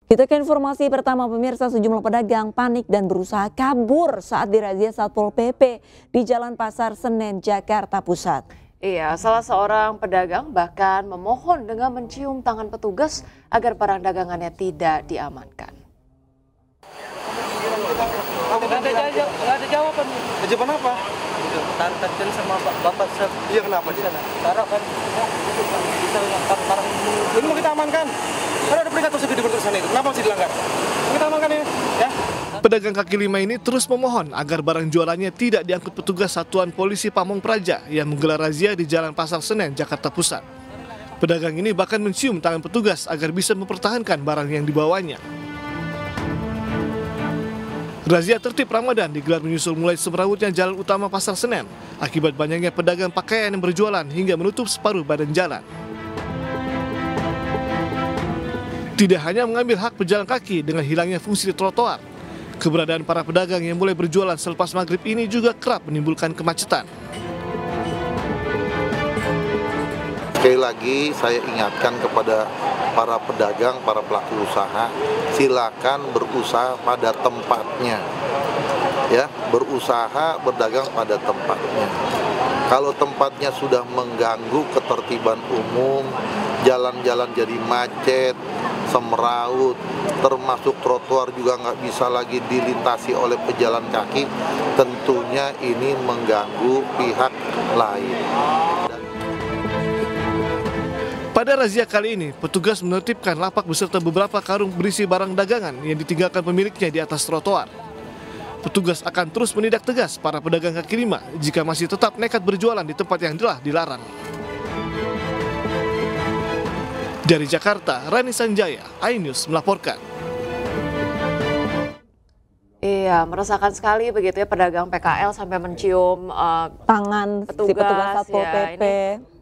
Kita ke informasi pertama, pemirsa. Sejumlah pedagang panik dan berusaha kabur saat dirazia Satpol PP di Jalan Pasar Senen, Jakarta Pusat. Iya, salah seorang pedagang bahkan memohon dengan mencium tangan petugas agar barang dagangannya tidak diamankan. Nggak ada jawaban. Jawaban apa? Tarik sama bapak. Iya, kenapa dia? Taruh kan. Bisa barang ini mau kita amankan. Karena ada peringatan segede berterusan itu. Kenapa masih dilanggar? Mau kita amankan ini, ya. Pedagang kaki lima ini terus memohon agar barang jualannya tidak diangkut petugas Satuan Polisi Pamong Praja yang menggelar razia di Jalan Pasar Senen, Jakarta Pusat. Pedagang ini bahkan mencium tangan petugas agar bisa mempertahankan barang yang dibawanya. Razia tertib Ramadan digelar menyusul mulai semrawutnya jalan utama Pasar Senen akibat banyaknya pedagang pakaian yang berjualan hingga menutup separuh badan jalan. Tidak hanya mengambil hak pejalan kaki dengan hilangnya fungsi trotoar, keberadaan para pedagang yang mulai berjualan selepas maghrib ini juga kerap menimbulkan kemacetan. Sekali lagi saya ingatkan kepada para pedagang, para pelaku usaha, silakan berusaha pada tempatnya. Ya, berusaha berdagang pada tempatnya. Kalau tempatnya sudah mengganggu ketertiban umum, jalan-jalan jadi macet, semraut, termasuk trotoar juga nggak bisa lagi dilintasi oleh pejalan kaki, tentunya ini mengganggu pihak lain. Pada razia kali ini, petugas menertibkan lapak beserta beberapa karung berisi barang dagangan yang ditinggalkan pemiliknya di atas trotoar. Petugas akan terus menindak tegas para pedagang kaki lima jika masih tetap nekat berjualan di tempat yang telah dilarang. Dari Jakarta, Rani Sanjaya, iNews melaporkan. Iya, meresahkan sekali begitu ya, pedagang PKL sampai mencium Tangan si petugas Satpol ya, PP.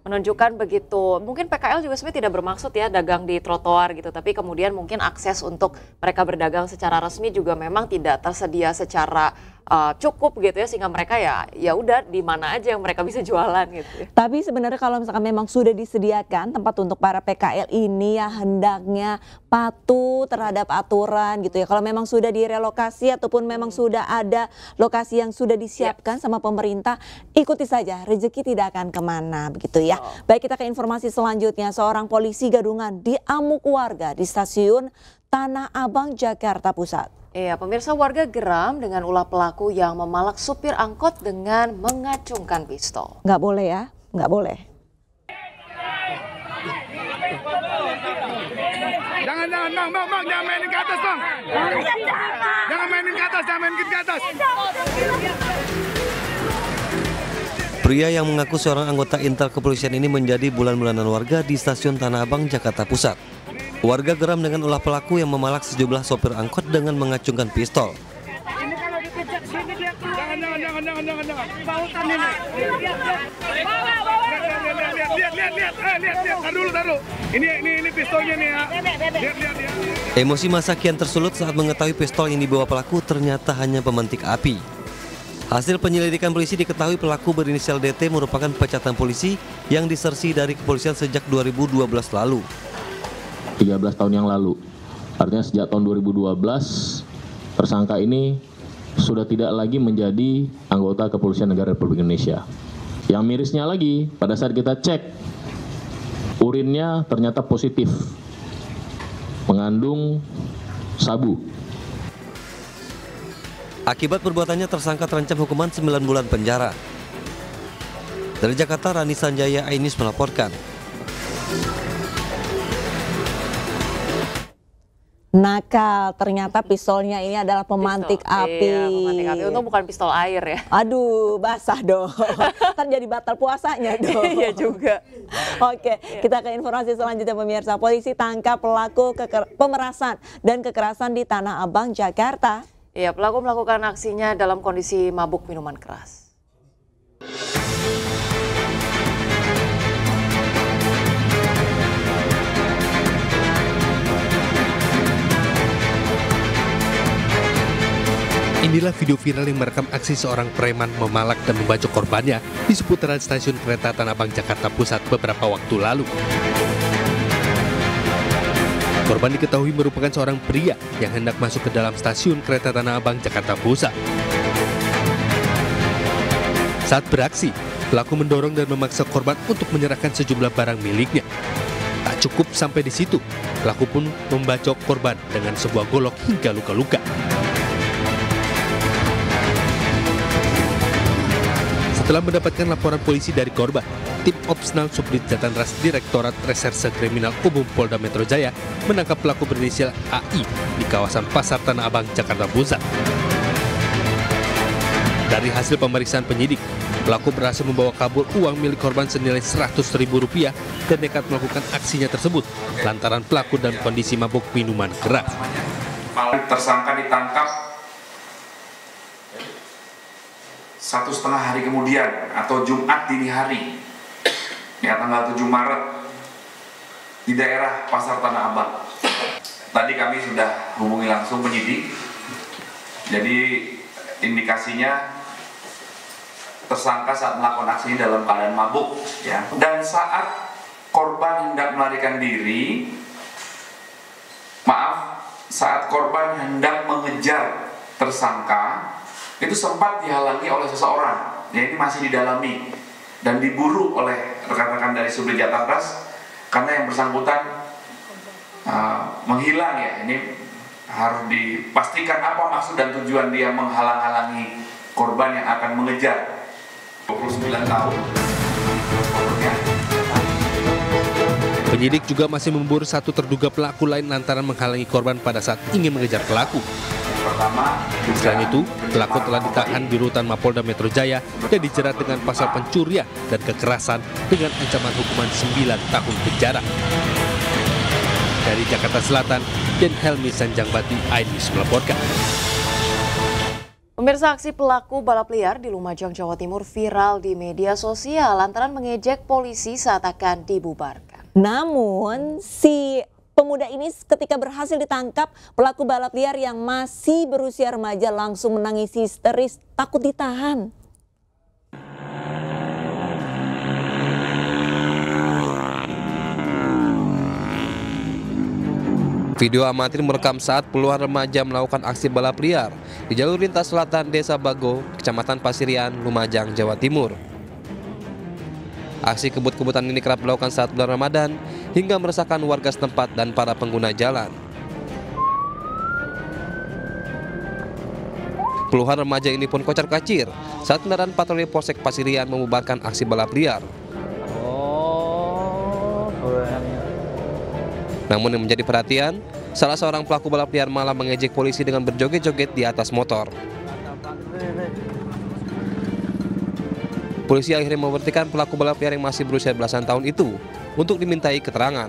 Menunjukkan begitu. Mungkin PKL juga sebenarnya tidak bermaksud ya dagang di trotoar gitu, tapi kemudian mungkin akses untuk mereka berdagang secara resmi juga memang tidak tersedia secara cukup gitu ya, sehingga mereka ya udah di mana aja yang mereka bisa jualan gitu ya. Tapi sebenarnya kalau misalkan memang sudah disediakan tempat untuk para PKL ini, ya hendaknya patuh terhadap aturan gitu ya. Kalau memang sudah direlokasi ataupun memang sudah ada lokasi yang sudah disiapkan sama pemerintah, ikuti saja, rezeki tidak akan kemana begitu ya. Baik, kita ke informasi selanjutnya. Seorang polisi gadungan diamuk warga di stasiun Tanah Abang, Jakarta Pusat. Iya, pemirsa, warga geram dengan ulah pelaku yang memalak supir angkot dengan mengacungkan pistol. Nggak boleh ya, nggak boleh. Jangan, bang, jangan mainin ke atas, bang. Jangan mainin ke atas, Pria yang mengaku seorang anggota Intel Kepolisian ini menjadi bulan-bulanan warga di stasiun Tanah Abang, Jakarta Pusat. Warga geram dengan ulah pelaku yang memalak sejumlah sopir angkot dengan mengacungkan pistol. Ini kalau dikejar sini dia jangan. Bautan ini. Lihat, taruh. Ini pistolnya nih ya. Lihat. Emosi massa kian tersulut saat mengetahui pistol yang dibawa pelaku ternyata hanya pemantik api. Hasil penyelidikan polisi diketahui pelaku berinisial DT merupakan pecatan polisi yang disersi dari kepolisian sejak 2012 lalu. 13 tahun yang lalu. Artinya sejak tahun 2012 tersangka ini sudah tidak lagi menjadi anggota Kepolisian Negara Republik Indonesia. Yang mirisnya lagi, pada saat kita cek urinnya ternyata positif mengandung sabu. Akibat perbuatannya tersangka terancam hukuman 9 bulan penjara. Dari Jakarta, Rani Sanjaya, iNews melaporkan. Nakal, ternyata pistolnya ini adalah pemantik api. Iya, pemantik api. Untung bukan pistol air ya. Aduh, basah dong. Kan jadi batal puasanya dong. Iya juga. Oke, kita ke informasi selanjutnya, pemirsa. Polisi tangkap pelaku pemerasan dan kekerasan di Tanah Abang, Jakarta. Iya, pelaku melakukan aksinya dalam kondisi mabuk minuman keras. Inilah video viral yang merekam aksi seorang preman memalak dan membacok korbannya di seputaran stasiun kereta Tanah Abang, Jakarta Pusat beberapa waktu lalu. Korban diketahui merupakan seorang pria yang hendak masuk ke dalam stasiun kereta Tanah Abang, Jakarta Pusat. Saat beraksi, pelaku mendorong dan memaksa korban untuk menyerahkan sejumlah barang miliknya. Tak cukup sampai di situ, pelaku pun membacok korban dengan sebuah golok hingga luka-luka. Setelah mendapatkan laporan polisi dari korban, tim Opsnal Subdit Jatanras Direktorat Reserse Kriminal Umum Polda Metro Jaya menangkap pelaku berinisial AI di kawasan Pasar Tanah Abang, Jakarta Pusat. Dari hasil pemeriksaan penyidik, pelaku berhasil membawa kabur uang milik korban senilai Rp100.000 dan nekat melakukan aksinya tersebut lantaran pelaku dalam kondisi mabuk minuman keras. Tersangka ditangkap 1,5 hari kemudian atau Jumat dini hari, ya tanggal 7 Maret di daerah Pasar Tanah Abang. Tadi kami sudah hubungi langsung penyidik, jadi indikasinya tersangka saat melakukan aksi dalam keadaan mabuk, ya. Dan saat korban hendak melarikan diri, saat korban hendak mengejar tersangka, itu sempat dihalangi oleh seseorang, ya ini masih didalami dan diburu oleh rekan-rekan dari Subdit Jatanras karena yang bersangkutan menghilang, ya. Ini harus dipastikan apa maksud dan tujuan dia menghalang-halangi korban yang akan mengejar. 29 tahun. Penyidik juga masih memburu satu terduga pelaku lain lantaran menghalangi korban pada saat ingin mengejar pelaku. Selain itu, pelaku telah ditahan di rutan Mapolda Metro Jaya dan dijerat dengan pasal pencurian dan kekerasan dengan ancaman hukuman 9 tahun penjara. Dari Jakarta Selatan, Den Helmi Sanjangbati, iNews melaporkan. Pemirsa, aksi pelaku balap liar di Lumajang, Jawa Timur viral di media sosial lantaran mengejek polisi saat akan dibubarkan. Namun, si pemuda ini ketika berhasil ditangkap, pelaku balap liar yang masih berusia remaja langsung menangis histeris, takut ditahan. Video amatir merekam saat puluhan remaja melakukan aksi balap liar di jalur lintas selatan Desa Bago, Kecamatan Pasirian, Lumajang, Jawa Timur. Aksi kebut-kebutan ini kerap dilakukan saat bulan Ramadan hingga meresahkan warga setempat dan para pengguna jalan. Puluhan remaja ini pun kocar-kacir saat kendaraan patroli Polsek Pasirian membubarkan aksi balap liar. Namun yang menjadi perhatian, salah seorang pelaku balap liar malah mengejek polisi dengan berjoget-joget di atas motor. Polisi akhirnya memberhentikan pelaku balap liar yang masih berusia belasan tahun itu untuk dimintai keterangan.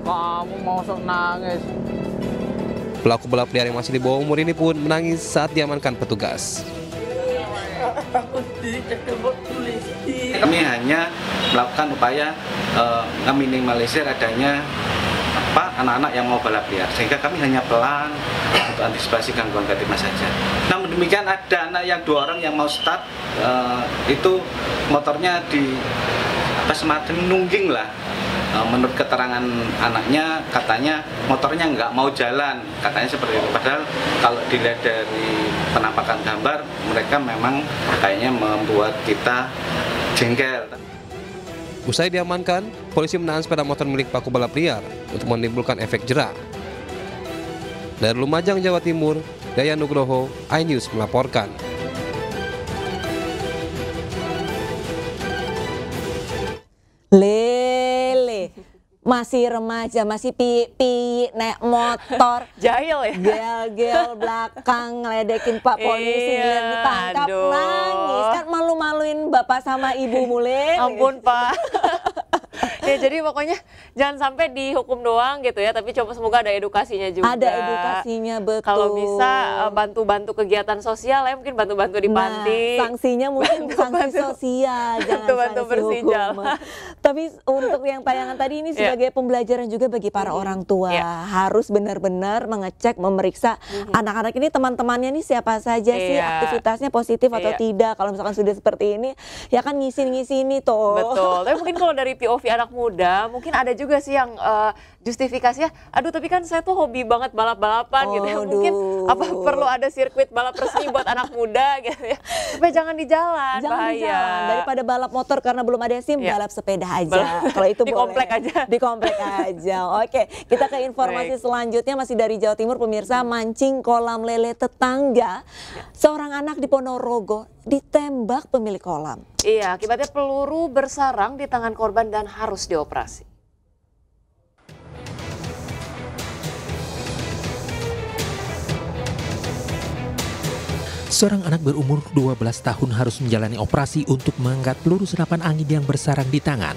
Kamu mau sok nangis? Pelaku balap liar yang masih di bawah umur ini pun menangis saat diamankan petugas. Kami hanya melakukan upaya meminimalisir adanya anak-anak yang mau balap liar, sehingga kami hanya pelan untuk antisipasi gangguan kamtipmas saja. Namun demikian ada anak yang 2 orang yang mau start, itu motornya di semacam nungging lah. Menurut keterangan anaknya, katanya motornya nggak mau jalan, katanya seperti itu. Padahal kalau dilihat dari penampakan gambar, mereka memang kayaknya membuat kita jengkel. Usai diamankan, polisi menahan sepeda motor milik pelaku balap liar untuk menimbulkan efek jera. Dari Lumajang, Jawa Timur, Daya Nugroho, iNews melaporkan. Lele, masih remaja, masih pi naik motor. Jahil ya? Gel-gel belakang ngeledekin Pak Polisi, ditangkap nangis. Kan malu-maluin bapak sama ibu mulai. Ampun Pak. Ya jadi pokoknya jangan sampai dihukum doang gitu ya, tapi coba semoga ada edukasinya juga. Ada edukasinya, betul. Kalau bisa bantu-bantu kegiatan sosial ya, mungkin bantu-bantu di panti. Sanksinya mungkin sanksi sosial, jangan bantu bersih jalan. Tapi untuk yang tayangan tadi ini sebagai pembelajaran juga bagi para orang tua, harus benar-benar mengecek, memeriksa anak-anak ini, teman-temannya nih siapa saja sih, aktivitasnya positif atau tidak. Kalau misalkan sudah seperti ini, ya kan ngisi-ngisi ini toh. Betul. Tapi mungkin kalau dari POV anak muda, mungkin ada juga sih yang justifikasinya, aduh tapi kan saya tuh hobi banget balap-balapan gitu ya. Mungkin apa perlu ada sirkuit balap resmi buat anak muda gitu ya. Supaya jangan di jalan, bahaya. Di jalan. Daripada balap motor karena belum ada SIM, balap sepeda aja. Kalau itu di boleh. komplek aja. Di komplek aja. Oke, kita ke informasi selanjutnya masih dari Jawa Timur, pemirsa. Mancing kolam lele tetangga. Seorang anak di Ponorogo ditembak pemilik kolam. Iya, akibatnya peluru bersarang di tangan korban dan harus dioperasi. Seorang anak berumur 12 tahun harus menjalani operasi untuk mengangkat peluru senapan angin yang bersarang di tangan.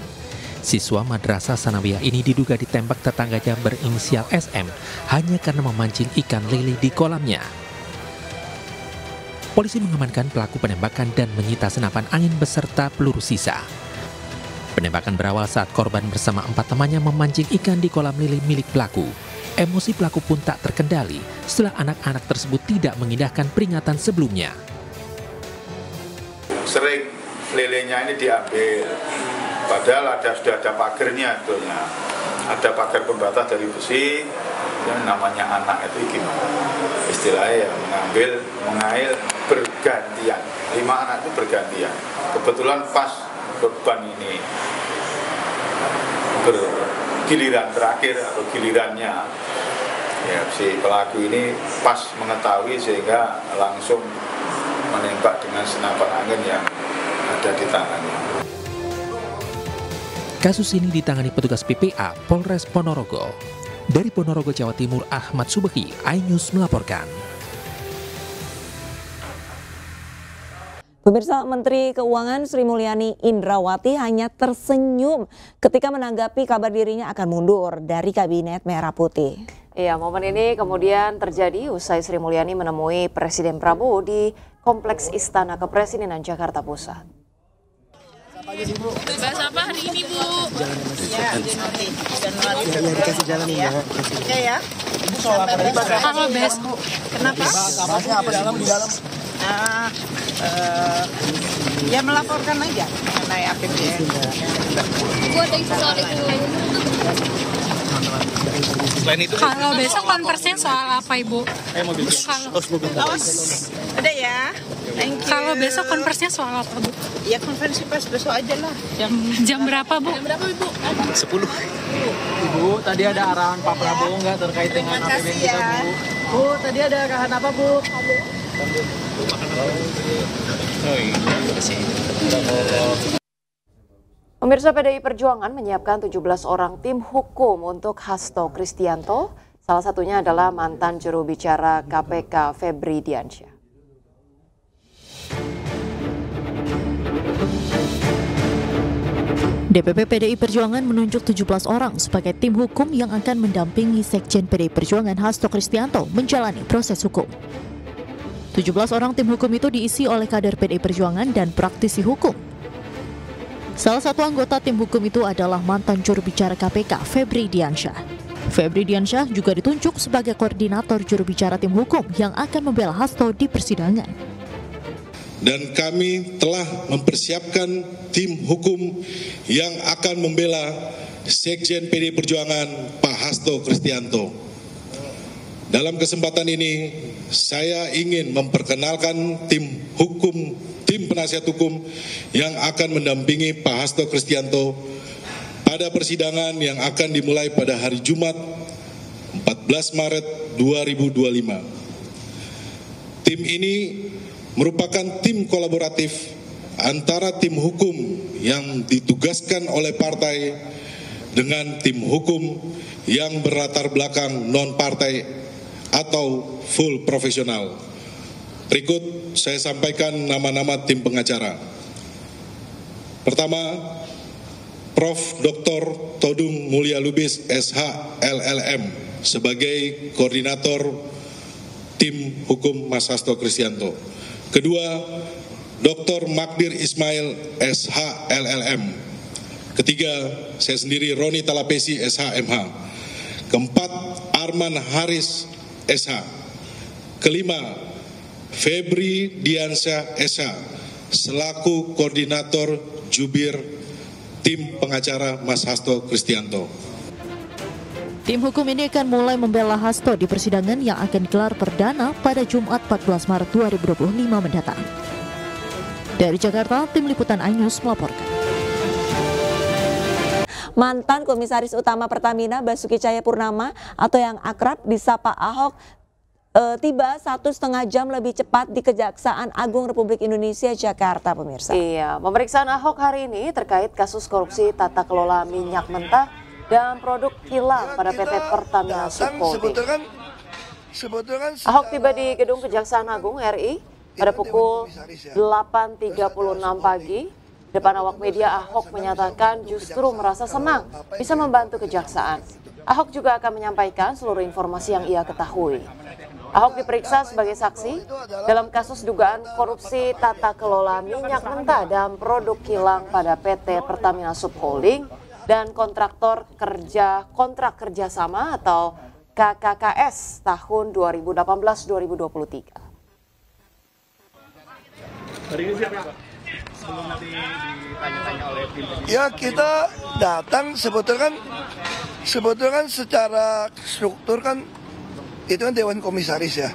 Siswa Madrasah Sanawiyah ini diduga ditembak tetangganya berinisial SM hanya karena memancing ikan lele di kolamnya. Polisi mengamankan pelaku penembakan dan menyita senapan angin beserta peluru sisa. Penembakan berawal saat korban bersama 4 temannya memancing ikan di kolam lele milik pelaku. Emosi pelaku pun tak terkendali setelah anak-anak tersebut tidak mengindahkan peringatan sebelumnya. Sering lelenya ini diambil, padahal sudah ada pagernya sebetulnya. Ada pagar pembatas dari besi, yang namanya anak itu gimana? Istilahnya ya mengail bergantian. 5 anak itu bergantian. Kebetulan pas korban ini giliran terakhir atau gilirannya, ya si pelaku ini pas mengetahui sehingga langsung menembak dengan senapan angin yang ada di tangannya. Kasus ini ditangani petugas PPA Polres Ponorogo. Dari Ponorogo, Jawa Timur, Ahmad Subehi, iNews melaporkan. Pemirsa, Menteri Keuangan Sri Mulyani Indrawati hanya tersenyum ketika menanggapi kabar dirinya akan mundur dari Kabinet Merah Putih. Iya, momen ini kemudian terjadi usai Sri Mulyani menemui Presiden Prabowo di Kompleks Istana Kepresidenan Jakarta Pusat. Bahas apa hari ini, Bu? Ya, Januari. Ya, dikasih jalan ya. Ya. Ibu soal apa tadi? Kalau bahas, kenapa? Bahasnya apa di dalam? Ya melaporkan aja mengenai APBN. Bu, ada isu soal itu. Selain itu, kalau besok konversinya soal apa, Ibu? Awas, ada ya. Kalau besok konversinya soal apa, Bu? Ya konferensi pers besok aja lah. Jam berapa, Bu? Jam berapa, Ibu? 10. Ibu, tadi ada arahan Pak Prabowo nggak terkait dengan APBN kita, Bu? Bu, tadi ada arahan apa, Bu? Pemirsa, PDI Perjuangan menyiapkan 17 orang tim hukum untuk Hasto Kristianto. Salah satunya adalah mantan juru bicara KPK Febri Diansyah. DPP PDI Perjuangan menunjuk 17 orang sebagai tim hukum yang akan mendampingi Sekjen PDI Perjuangan Hasto Kristianto menjalani proses hukum. 17 orang tim hukum itu diisi oleh kader PDI Perjuangan dan praktisi hukum. Salah satu anggota tim hukum itu adalah mantan juru bicara KPK Febri Diansyah. Febri Diansyah juga ditunjuk sebagai koordinator juru bicara tim hukum yang akan membela Hasto di persidangan. Dan kami telah mempersiapkan tim hukum yang akan membela Sekjen PDI Perjuangan Pak Hasto Kristianto. Dalam kesempatan ini, saya ingin memperkenalkan tim penasihat hukum yang akan mendampingi Pak Hasto Kristianto pada persidangan yang akan dimulai pada hari Jumat 14 Maret 2025. Tim ini merupakan tim kolaboratif antara tim hukum yang ditugaskan oleh partai dengan tim hukum yang berlatar belakang non-partai atau full profesional. Berikut saya sampaikan nama-nama tim pengacara. Pertama, Prof. Dr. Todung Mulya Lubis SH LLM sebagai koordinator tim hukum Mas Hasto Kristianto. Kedua, Dr. Magdir Ismail SH LLM. Ketiga, saya sendiri Roni Talapesi SH MH. Keempat, Arman Haris SH. Kelima, Febri Diansyah SH selaku koordinator jubir tim pengacara Mas Hasto Kristianto. Tim hukum ini akan mulai membela Hasto di persidangan yang akan digelar perdana pada Jumat 14 Maret 2025 mendatang. Dari Jakarta, tim liputan iNews melaporkan. Mantan Komisaris Utama Pertamina Basuki Cahayapurnama atau yang akrab disapa Ahok tiba 1,5 jam lebih cepat di Kejaksaan Agung Republik Indonesia Jakarta, pemirsa. Iya, pemeriksaan Ahok hari ini terkait kasus korupsi tata kelola minyak mentah dan produk kilang pada PT Pertamina Subholding. Ahok tiba di Gedung Kejaksaan Agung RI pada pukul 8.36 pagi. Depan awak media, Ahok menyatakan justru merasa senang bisa membantu kejaksaan. Ahok juga akan menyampaikan seluruh informasi yang ia ketahui. Ahok diperiksa sebagai saksi dalam kasus dugaan korupsi tata kelola minyak mentah dan produk kilang pada PT Pertamina Subholding dan kontrak kerjasama atau KKKS tahun 2018-2023. Hari ini siapa, Pak? Sebelum nanti ditanya-tanya oleh tim. Ya, kita datang sebetulnya kan secara struktur kan itu kan Dewan Komisaris ya.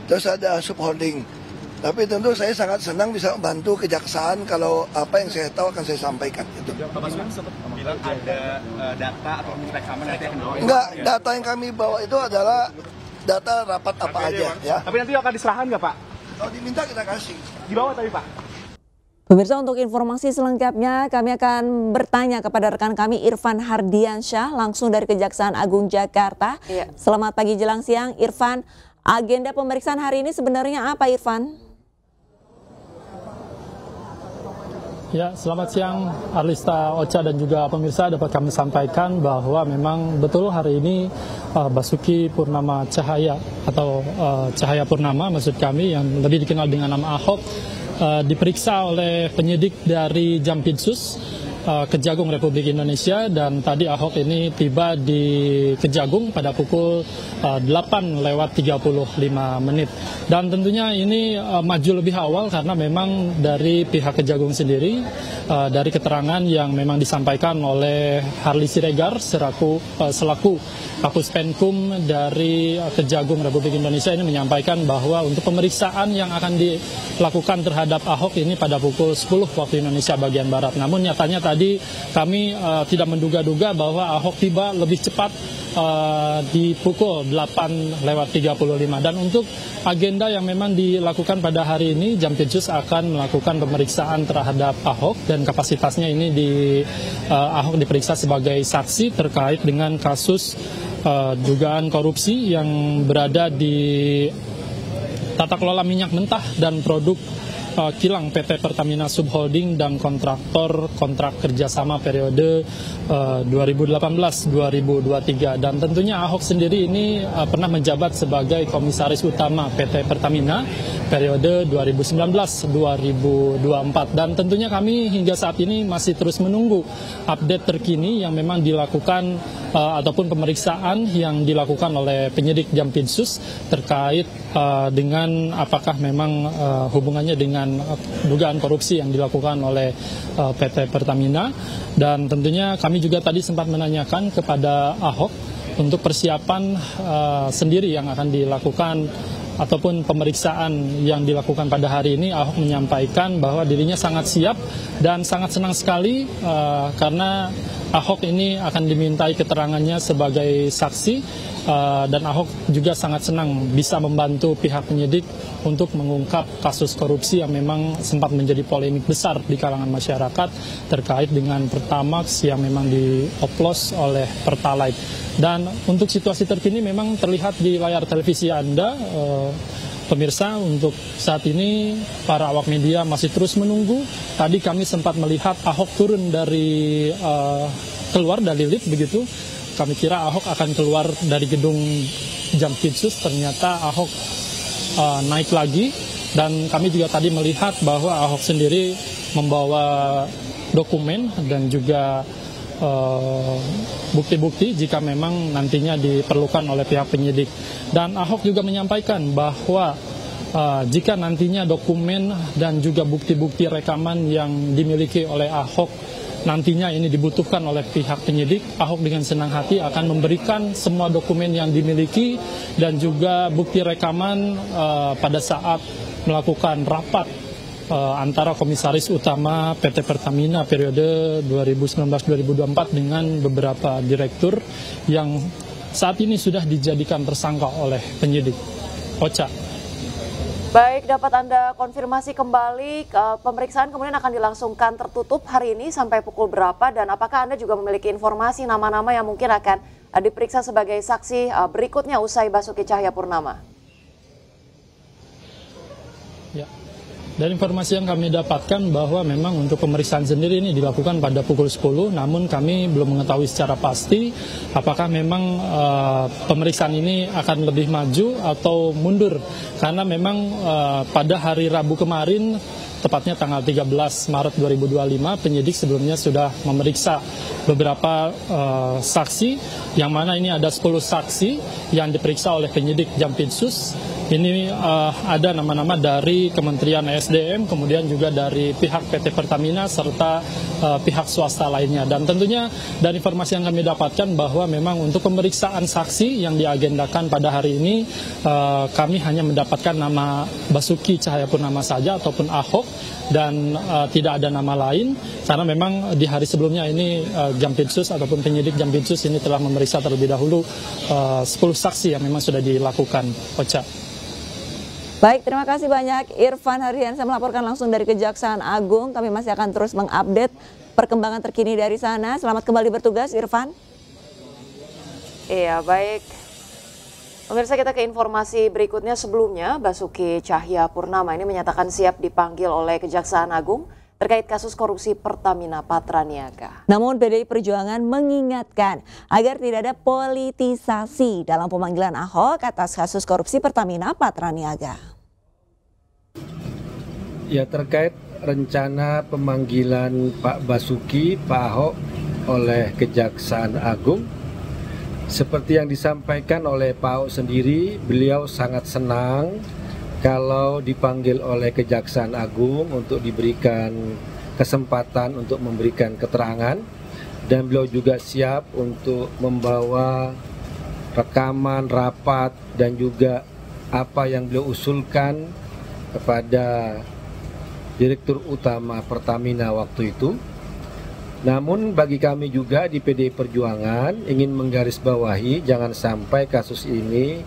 Terus ada Subholding. Tapi tentu saya sangat senang bisa membantu kejaksaan kalau apa yang saya tahu akan saya sampaikan. Itu. Bapak sempat bilang ada data atau rekaman nanti akan dibawa. Enggak, data yang kami bawa itu adalah data rapat apa aja ya. Tapi nanti akan diserahkan nggak, Pak? Kalau diminta kita kasih. Dibawa tapi, Pak. Pemirsa, untuk informasi selengkapnya kami akan bertanya kepada rekan kami Irfan Hardiansyah langsung dari Kejaksaan Agung Jakarta. Iya. Selamat pagi jelang siang, Irfan. Agenda pemeriksaan hari ini sebenarnya apa, Irfan? Ya, selamat siang Arlista, Ocha dan juga pemirsa. Dapat kami sampaikan bahwa memang betul hari ini Basuki Purnama Cahaya atau Cahayapurnama maksud kami yang lebih dikenal dengan nama Ahok diperiksa oleh penyidik dari Jampitsus Kejagung Republik Indonesia, dan tadi Ahok ini tiba di Kejagung pada pukul 8:35 dan tentunya ini maju lebih awal karena memang dari pihak Kejagung sendiri dari keterangan yang memang disampaikan oleh Harli Siregar selaku Kapus Penkum dari Kejagung Republik Indonesia ini menyampaikan bahwa untuk pemeriksaan yang akan dilakukan terhadap Ahok ini pada pukul 10 waktu Indonesia bagian Barat. Namun nyatanya tadi kami tidak menduga-duga bahwa Ahok tiba lebih cepat di pukul 8:35 dan untuk agenda yang memang dilakukan pada hari ini Jampitsus akan melakukan pemeriksaan terhadap Ahok dan kapasitasnya ini Ahok diperiksa sebagai saksi terkait dengan kasus dugaan korupsi yang berada di tata kelola minyak mentah dan produk kilang PT Pertamina Subholding dan kontrak kerjasama periode 2018-2023. Dan tentunya Ahok sendiri ini pernah menjabat sebagai Komisaris Utama PT Pertamina periode 2019-2024. Dan tentunya kami hingga saat ini masih terus menunggu update terkini yang memang dilakukan ataupun pemeriksaan yang dilakukan oleh penyidik Jampitsus terkait dengan apakah memang hubungannya dengan dugaan korupsi yang dilakukan oleh PT Pertamina. Dan tentunya kami juga tadi sempat menanyakan kepada Ahok untuk persiapan sendiri yang akan dilakukan ataupun pemeriksaan yang dilakukan pada hari ini. Ahok menyampaikan bahwa dirinya sangat siap dan sangat senang sekali karena Ahok ini akan dimintai keterangannya sebagai saksi dan Ahok juga sangat senang bisa membantu pihak penyidik untuk mengungkap kasus korupsi yang memang sempat menjadi polemik besar di kalangan masyarakat terkait dengan Pertamax yang memang dioplos oleh Pertalite. Dan untuk situasi terkini memang terlihat di layar televisi Anda, pemirsa. Untuk saat ini para awak media masih terus menunggu. Tadi kami sempat melihat Ahok turun dari keluar dari lift begitu. Kami kira Ahok akan keluar dari gedung Jampitsus, ternyata Ahok naik lagi. Dan kami juga tadi melihat bahwa Ahok sendiri membawa dokumen dan juga bukti-bukti jika memang nantinya diperlukan oleh pihak penyidik. Dan Ahok juga menyampaikan bahwa jika nantinya dokumen dan juga bukti-bukti rekaman yang dimiliki oleh Ahok nantinya ini dibutuhkan oleh pihak penyidik, Ahok dengan senang hati akan memberikan semua dokumen yang dimiliki dan juga bukti rekaman pada saat melakukan rapat antara Komisaris Utama PT Pertamina periode 2019-2024 dengan beberapa direktur yang saat ini sudah dijadikan tersangka oleh penyidik. Ocha. Baik, dapat Anda konfirmasi kembali, pemeriksaan kemudian akan dilangsungkan tertutup hari ini sampai pukul berapa, dan apakah Anda juga memiliki informasi nama-nama yang mungkin akan diperiksa sebagai saksi berikutnya usai Basuki Cahayapurnama? Ya. Dan informasi yang kami dapatkan bahwa memang untuk pemeriksaan sendiri ini dilakukan pada pukul 10, namun kami belum mengetahui secara pasti apakah memang pemeriksaan ini akan lebih maju atau mundur. Karena memang pada hari Rabu kemarin, tepatnya tanggal 13 Maret 2025, penyidik sebelumnya sudah memeriksa beberapa saksi, yang mana ini ada 10 saksi yang diperiksa oleh penyidik Jampitsus. Ini ada nama-nama dari Kementerian SDM, kemudian juga dari pihak PT Pertamina, serta pihak swasta lainnya. Dan tentunya dari informasi yang kami dapatkan bahwa memang untuk pemeriksaan saksi yang diagendakan pada hari ini, kami hanya mendapatkan nama Basuki Cahayapurnama saja ataupun Ahok, dan tidak ada nama lain, karena memang di hari sebelumnya ini Jampitsus ataupun penyidik Jampitsus ini telah memeriksa terlebih dahulu 10 saksi yang memang sudah dilakukan. Ocha. Baik, terima kasih banyak Irfan Hardiansyah melaporkan langsung dari Kejaksaan Agung. Kami masih akan terus mengupdate perkembangan terkini dari sana. Selamat kembali bertugas, Irfan. Iya, baik. Pemirsa, kita ke informasi berikutnya. Sebelumnya, Basuki Cahayapurnama ini menyatakan siap dipanggil oleh Kejaksaan Agung terkait kasus korupsi Pertamina Patraniaga. Namun PDI Perjuangan mengingatkan agar tidak ada politisasi dalam pemanggilan Ahok atas kasus korupsi Pertamina Patraniaga. Ya, terkait rencana pemanggilan Pak Basuki, Pak Ahok oleh Kejaksaan Agung, seperti yang disampaikan oleh Pak Ahok sendiri, beliau sangat senang kalau dipanggil oleh Kejaksaan Agung untuk diberikan kesempatan untuk memberikan keterangan, dan beliau juga siap untuk membawa rekaman, rapat, dan juga apa yang beliau usulkan kepada Direktur Utama Pertamina waktu itu. Namun bagi kami juga di PDI Perjuangan ingin menggarisbawahi jangan sampai kasus ini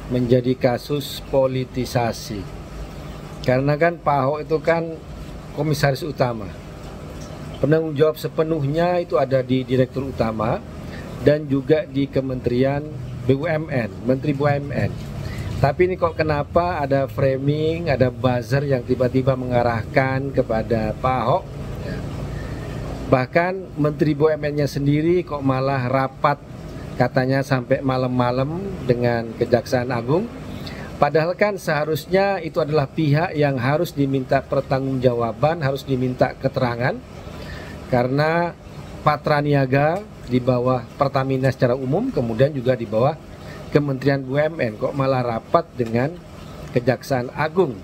menjadi kasus politisasi. Karena kan Pak Ahok itu kan Komisaris Utama. Penanggung jawab sepenuhnya itu ada di Direktur Utama dan juga di Kementerian BUMN, Menteri BUMN. Tapi ini kok kenapa ada framing, ada buzzer yang tiba-tiba mengarahkan kepada Pak Ahok. Bahkan Menteri BUMN-nya sendiri kok malah rapat katanya sampai malam-malam dengan Kejaksaan Agung. Padahal kan seharusnya itu adalah pihak yang harus diminta pertanggungjawaban, harus diminta keterangan. Karena Patraniaga di bawah Pertamina secara umum, kemudian juga di bawah Kementerian BUMN, kok malah rapat dengan Kejaksaan Agung.